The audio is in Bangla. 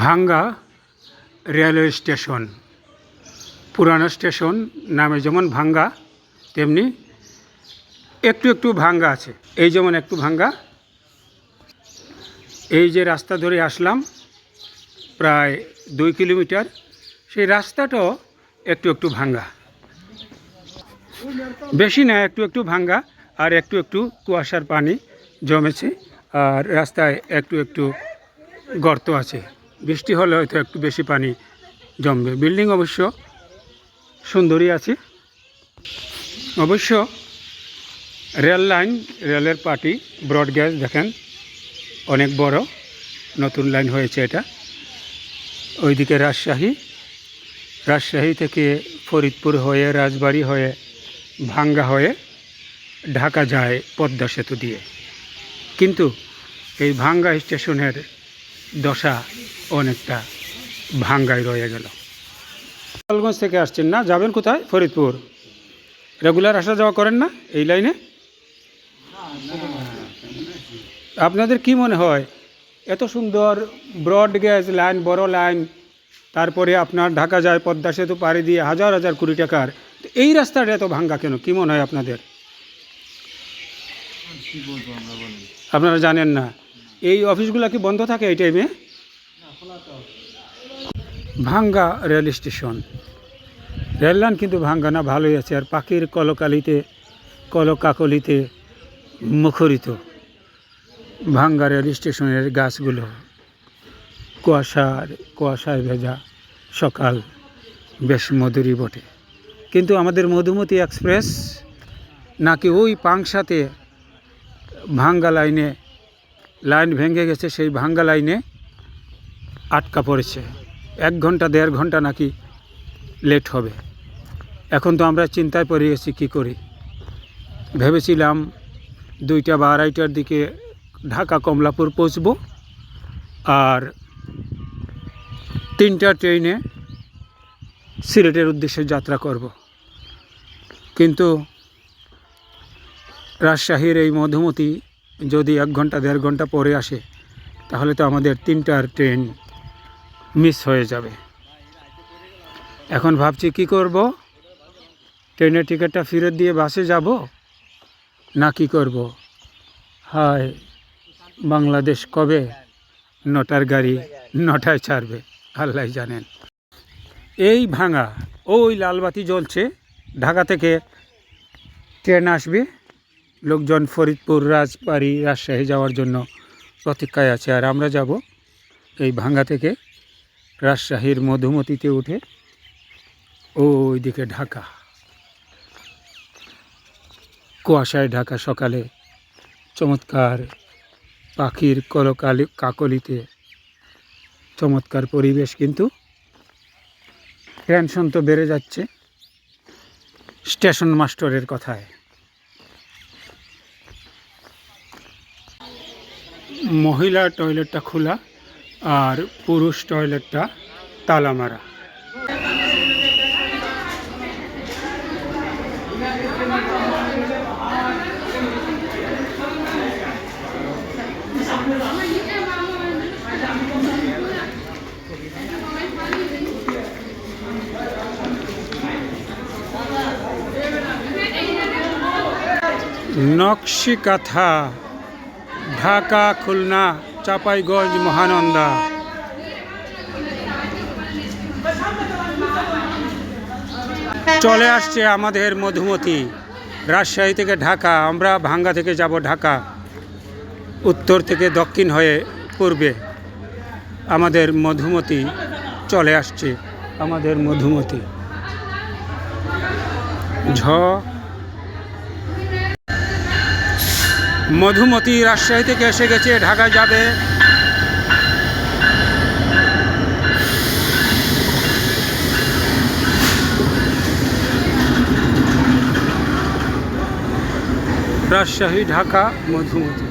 ভাঙ্গা রেলওয়ে স্টেশন। পুরানো স্টেশন নামে যেমন ভাঙ্গা, তেমনি একটু একটু ভাঙ্গা আছে। এই যেমন একটু ভাঙ্গা, এই যে রাস্তা ধরে আসলাম প্রায় 2 কিলোমিটার, সেই রাস্তাটাও একটু একটু ভাঙ্গা, বেশি না, একটু একটু ভাঙ্গা। আর একটু একটু কুয়াশার পানি জমেছে, আর রাস্তায় একটু একটু গর্ত আছে। বৃষ্টি হলে হয়তো একটু বেশি পানি জমবে। বিল্ডিং অবশ্য সুন্দরই আছে। অবশ্য রেল লাইন, রেলের পাটি, ব্রড গেজ দেখেন অনেক বড়, নতুন লাইন হয়েছে এটা। ওইদিকে রাজশাহী থেকে ফরিদপুর হয়ে, রাজবাড়ী হয়ে, ভাঙ্গা হয়ে ঢাকা যায় পদ্মা সেতু দিয়ে। কিন্তু এই ভাঙ্গা স্টেশনের দশা অনেকটা ভাঙ্গায় রয়ে গেল। গোপালগঞ্জ থেকে আসছেন না? যাবেন কোথায়? ফরিদপুর। রেগুলার আসা যাওয়া করেন না এই লাইনে? আপনাদের কি মনে হয় এত সুন্দর ব্রড গেজ লাইন, বড় লাইন, তারপরে আপনার ঢাকা যায় পদ্মা সেতু পাড়ি দিয়ে হাজার হাজার কোটি টাকার, এই রাস্তাটা এত ভাঙ্গা কেন? কি মনে হয় আপনাদের? আপনারা জানেন না? এই অফিসগুলো কি বন্ধ থাকে এই টাইমে? ভাঙ্গা রেল স্টেশন, রেল লাইন কিন্তু ভাঙ্গা না, ভালোই আছে। আর পাখির কলকাকলিতে মুখরিত ভাঙ্গা রেল স্টেশনের গাছগুলো। কুয়াশায় ভেজা সকাল বেশ মধুরই বটে। কিন্তু আমাদের মধুমতি এক্সপ্রেস নাকি ওই পাংশাতে ভাঙ্গা লাইন ভেঙে গেছে, সেই ভাঙ্গা লাইনে আটকা পড়েছে। 1 ঘন্টা 1.5 ঘন্টা নাকি লেট হবে। এখন তো আমরা চিন্তায় পড়ে গেছি, কী করি। ভেবেছিলাম 2টা বা 2:30টার দিকে ঢাকা কমলাপুর পৌঁছব, আর 3টা ট্রেনে সিলেটের উদ্দেশ্যে যাত্রা করব। কিন্তু রাজশাহীর এই মধুমতি যদি 1 ঘন্টা 1.5 ঘন্টা পরে আসে, তাহলে তো আমাদের 3টার ট্রেন মিস হয়ে যাবে। এখন ভাবছি কি করব, ট্রেনের টিকিটটা ফেরত দিয়ে বাসে যাব না কি করব। হায়, বাংলাদেশ কবে 9টার গাড়ি 9টায় ছাড়বে আল্লাহ জানেন। এই ভাঙা, ওই লালবাতি জ্বলছে, ঢাকা থেকে ট্রেন আসবে, লোকজন ফরিদপুর, রাজবাড়ী, রাজশাহী যাওয়ার জন্য প্রতীক্ষায় আছে। আর আমরা যাব এই ভাঙ্গা থেকে রাজশাহীর মধুমতিতে উঠে ওই দিকে ঢাকা। কুয়াশায় ঢাকা সকালে, চমৎকার পাখির কাকলিতে চমৎকার পরিবেশ। কিন্তু টেনশন তো বেড়ে যাচ্ছে স্টেশন মাস্টারের কথায়। মহিলা টয়লেটটা খোলা আর পুরুষ টয়লেটটা তালা মারা। নকশি কাঁথা, ঢাকা, খুলনা, চাঁপাইগঞ্জ, মহানন্দা। চলে আসছে আমাদের মধুমতি, রাজশাহী থেকে ঢাকা। আমরা ভাঙ্গা থেকে যাব ঢাকা, উত্তর থেকে দক্ষিণ হয়ে পূর্বে। আমাদের মধুমতি চলে আসছে, আমাদের মধুমতি। মধুমতি রাজশাহী থেকে এসে গেছে, ঢাকা যাবে। রাজশাহী ঢাকা মধুমতি।